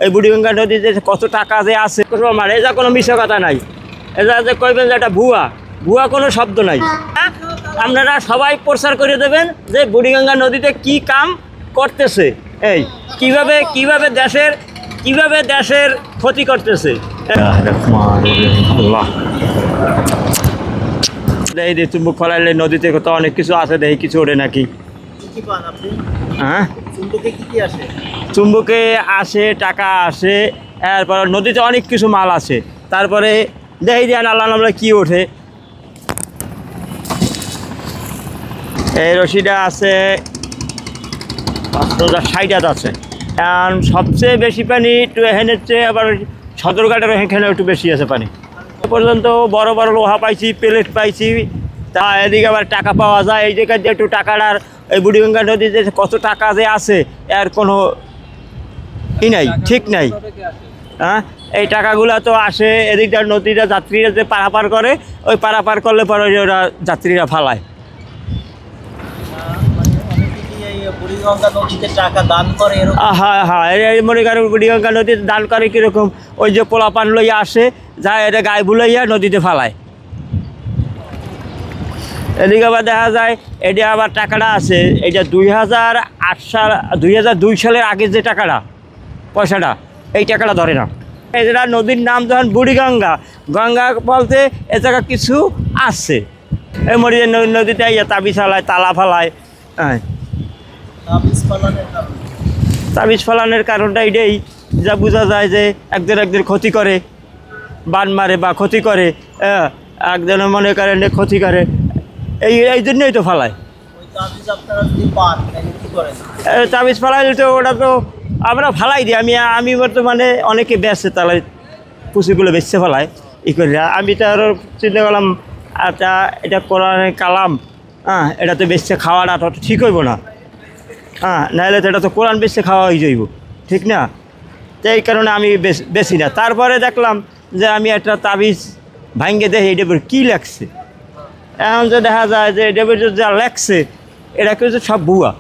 এই বুড়িগঙ্গা নদীতে কত টাকা যে আছে মানে এটা কোনো মিশা কথা নাই। এটা যে কইবেন যে এটা ভুয়া, ভুয়া কোনো শব্দ নাই। আপনারা সবাই প্রচার করে দেবেন যে বুড়িগঙ্গা নদীতে কি কাম করতেছে, এই কিভাবে দেশের ক্ষতি করতেছে। এই যে চুম্বক ফলাইলে নদীতে কত অনেক কিছু আছে, দেখি কিছু ওঠে নাকি। হ্যাঁ, চুম্বকে আসে, টাকা আসে, এরপর নদীতে অনেক কিছু মাল আছে। তারপরে দেখি যে আল্লাহ নামলে কি ওঠে। এই রশিটা আছে 560 আছে। এখন সবচেয়ে বেশি পানি একটু এখানের চেয়ে আবার সদরঘাটের এখানে একটু বেশি আছে পানি। এ পর্যন্ত বড় বড় লোহা পাইছি, প্লেট পাইছি, তা এদিকে আবার টাকা পাওয়া যায়। এই জায়গায় একটু টাকাটার এই বুড়িগঙ্গা নদীতে কত টাকা যে আছে এর কোনো নাই, ঠিক নাই। হ্যাঁ, এই টাকাগুলো তো আসে এদিকটার নদীটা যাত্রীরা যে পারাপার করে, ওই পারাপার করলে পরে ওরা যাত্রীরা ফালায়। হ্যাঁ হ্যাঁ, এই মনে করেন বুড়িগঙ্গা নদীতে দান করে কীরকম, ওই যে পোলাপান লইয়া আসে, যা এটা গায়ে বুলাইয়া নদীতে ফালায়। এদিকে আবার দেখা যায় এটা আবার টাকাটা আছে, এটা 2002 সালের আগে যে টাকাটা, পয়সাটা, এই টাকাটা ধরে না। এটা নদীর নাম যখন বুড়িগঙ্গা, গঙ্গা বলতে এ জায়গা কিছু আসছে। এই মরিয়ে নদীতে তাবিজ ফালায়, তালা ফালায়। হ্যাঁ, তাবিজ ফালানোর কারণটা এটাই, যা বোঝা যায় যে একদের ক্ষতি করে, বান মারে বা ক্ষতি করে, একজনের মনে করেন ক্ষতি করে, এই জন্যই তো ফালায়। তাবিজ ফালাইলে তো ওটা তো আমরা ফালাই দিই। আমি বর্তমানে অনেকে বেচছে, তাহলে পুষিগুলো বেচছে ফেলায় ই করে। আমি তো আরও চিন্তা করলাম আচ্ছা এটা কোরআনের কালাম, হ্যাঁ, এটা তো বেচছে খাওয়াটা তো ঠিক হইব না। হ্যাঁ, নাহলে তো এটা তো কোরআন বেচছে খাওয়া হয়ে যাইব, ঠিক না? তো এই কারণে আমি বেশি না। তারপরে দেখলাম যে আমি একটা তাবিজ ভাঙ্গে দেখি এটা কী লেখছে। এখন যে দেখা যায় যে এটা যা লেখছে এটা কিন্তু সব ভুয়া,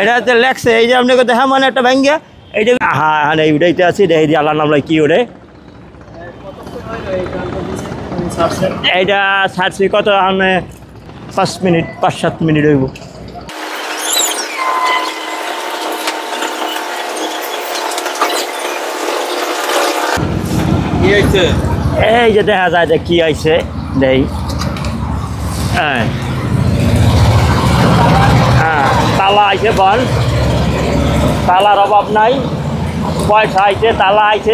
এটা যে লেখছে। এই যে আপনাকে দেখা মানে একটা ভাঙ্গিয়া এইটা, হ্যাঁ হ্যাঁ, এইটাইতে আছি, দেখি যে আল্লাহ নামলাই কী ওরে। এইটা ছাড়ছি কত, আমি 5-7 মিনিট হইব। এই যে দেখা যায় যে কি আইছে দেই। হ্যাঁ হ্যাঁ, তালা আইছে, বল তালার অভাব নাই, পয়সা আইছে, তালা আইছে।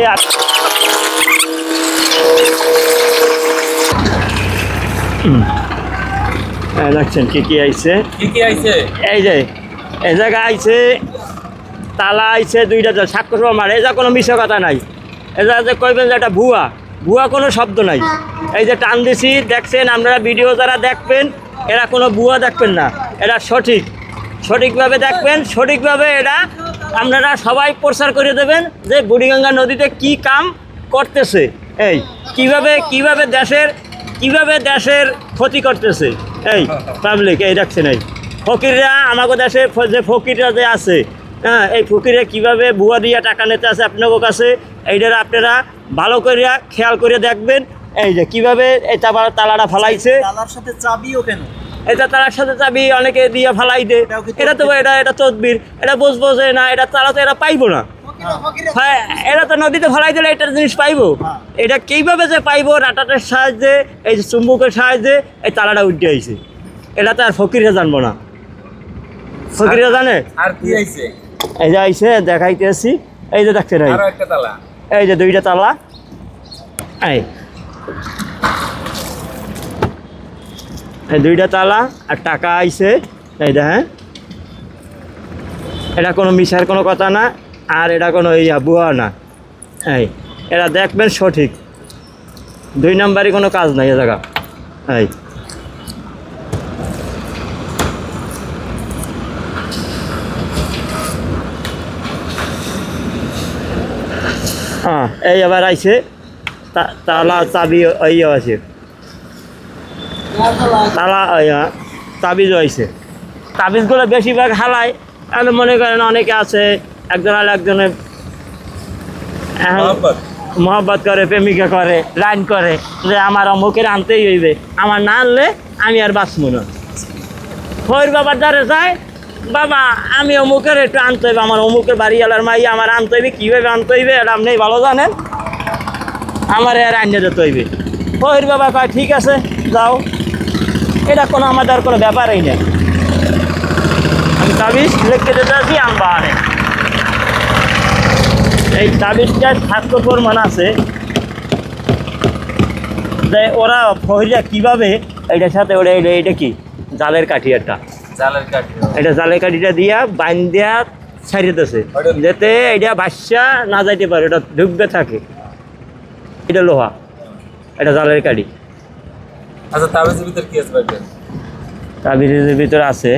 দেখছেন কি আইছে, এই যে এই জায়গা আইছে, তালা আইছে, 2টা সাক্ষর আমার। এটা কোনো মিশা কথা নাই। এটা যে কইবেন যে এটা ভুয়া, ভুয়া কোনো শব্দ নাই। এই যে টান দিছি দেখছেন, আপনারা ভিডিও যারা দেখবেন এরা কোনো ভুয়া দেখবেন না, এরা সঠিকভাবে দেখবেন। সঠিকভাবে এটা আপনারা সবাই প্রচার করে দেবেন যে বুড়িগঙ্গা নদীতে কি কাম করতেছে, এই কিভাবে দেশের ক্ষতি করতেছে এই পাবলিক। এই দেখছেন এই ফকিররা, আমাকে দেশে যে ফকিররা যে আছে, হ্যাঁ, এই ফকিরে কীভাবে ভুয়া দিয়া টাকা নিতে আছে আপনাদের কাছে, এইটার আপনারা ভালো করে খেয়াল করে দেখবেন। এই যে কীভাবে এই তালাটা ফালাইছে, তালার সাথে চাবিও কেন, এটা তালার সাথে চাবি অনেকে দিয়ে ফালাই দে। এটা তো এটা তদবির, এটা বুঝবো যে না, এটা তালা তো এরা পাইবো না। হ্যাঁ, এরা তো নদীতে ফালাই দিলে একটা জিনিস পাইবো। এটা কীভাবে যে পাইবো, রাটাটের সাহায্যে, এই চুম্বকের সাহায্যে এই তালাটা উঠে আইছে। এটা তো আর ফকিরে জানবো না, ফকিরে জানে। আর কি আইছে, এই যে আইছে দেখাইতে আসি। এই যে দেখছেন, এই যে 2টা তালা, এই 2টা তালা আর টাকা আইছে। এই দেখেন, এটা কোনো মিশার কোনো কথা না, আর এটা কোনো ভুয়া না। এই এটা দেখবেন সঠিক, 2 নাম্বারই কোনো কাজ নাই এ জায়গা। এই হ্যাঁ, এই আবার আইছে তালা, চাবি আছে, তালা তাবিজও আইছে। তাবিজগুলো বেশিরভাগ হালায় এখন মনে করেন অনেকে আছে একজন আর একজনের মহব্বত করে, প্রেমিকা করে, লাইন করে যে আমার অমুকের আনতেই হইবে, আমার না আনলে আমি আর বাঁচবো না। ফয়ের বাবার দ্বারে যায়, বাবা আমি অমুকের একটু আনতে হইবে, আমার অমুকের বাড়িওয়ালার মাইয়া আমার আনতে হইবে, কীভাবে আনতে হইবে এটা আপনি ভালো জানেন, আমার আর আনিয়ে যেতে হইবে। ফয়ের বাবা কয় ঠিক আছে যাও, এটা কোনো আমাদের কোনো ব্যাপারই নেই, আমি তাবিজ লিখে দিতে আছি আনবা আনে। এই তাবিজটা স্বাস্থ্য প্রমাণ আছে যে ওরা ফহিলা কীভাবে এটার সাথে ওরা এটা কি জালের কাঠি, এটা জালের কাঠিটা দিয়া বাইন দিয়া ছাড়িতেছে যাতে এটা বাসা না যাইতে পারে, এটা ঢুকবে থাকে, এটা লোহা, এটা জালের কাঠি। আচ্ছা তাবিজের ভিতর কি আছে ভাই? তাবিজের ভিতরে আছে,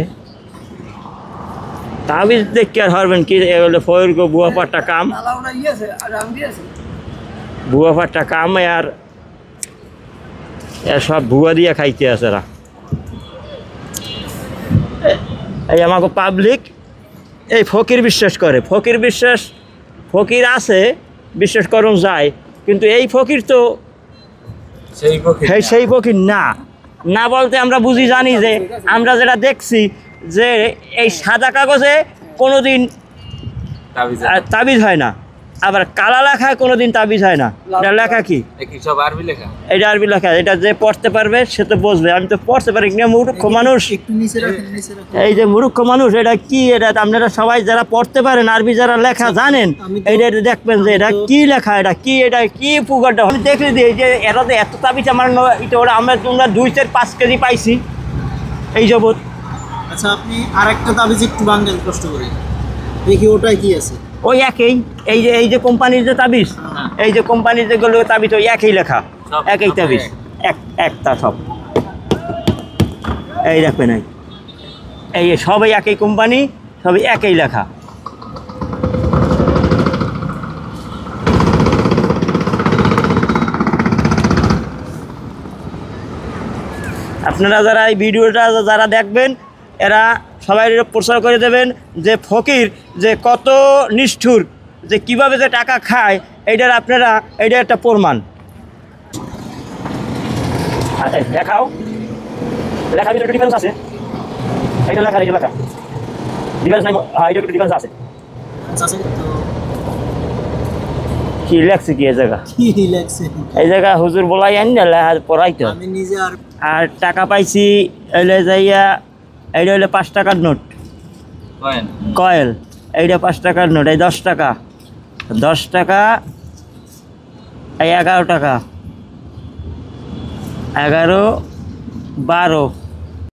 তাবিজ দেখে আর হরবেন কি ফয়ের গো বুয়া পাট্টা কাম, বুয়া পাট্টা কাম আর সব ভুয়া দিয়া খাইতে আছে এরা। এই আমাকে পাবলিক এই ফকির বিশ্বাস করে, ফকির আছে বিশ্বাস করুন যায়, কিন্তু এই ফকির তো সেই ফকির না বলতে আমরা বুঝি জানি যে আমরা যেটা দেখছি যে এই সাদা কাগজে কোনোদিন তাবিজ হয় না, আবার কালা লেখায় কোনোদিন তাবিজ হয় না। এটা লেখা কি? এটা আরবি লেখা, এটা যে পড়তে পারবে সে তো বুঝবে, আমি তো পড়তে পারি না, মূর্খ মানুষ। এই যে মূর্খ মানুষ, এটা কি, এটা আপনারা সবাই যারা পড়তে পারেন আরবি যারা লেখা জানেন এটা দেখবেন যে এটা কি লেখা, এটা কি পুকুরটা দেখলে দিই যে এরা তো এত তাবিজ আমার এটা ওরা আমরা 2-5 কেজি পাইছি এই জগৎ। আচ্ছা আপনি আরেকটা তাবিজ একটু বাংলা কষ্ট করে দেখি ওটাই কি আছে। ওই একই, এই যে কোম্পানির যে তাবিজ, এই যে কোম্পানির যেগুলো তাবিজ ওই একই লেখা, একই তাবিজ, একটা সব এই দেখবেন, এই সবাই একই কোম্পানি, সবই একই লেখা। আপনারা যারা এই ভিডিওটা যারা দেখবেন এরা সবাই প্রচার করে দেবেন যে ফকির যে কত নিষ্ঠুর, যে কিভাবে যে টাকা খায়, এইটার আপনারা এইটা একটা প্রমাণ। দেখাও লেখা ভিতরে ডিফারেন্স আছে, এইটা লেখা ডিফারেন্স নাই, এইটা একটু ডিফারেন্স আছে। কি লেখছে কি এই জায়গা হুজুর বলাই আনি না পড়াইতো, আর টাকা পাইছি এলে যাইয়া এইটা হইলে 5 টাকার নোট কয়েল, এইটা 5 টাকার নোট, এই 10 টাকা, এই 11 টাকা, 11, 12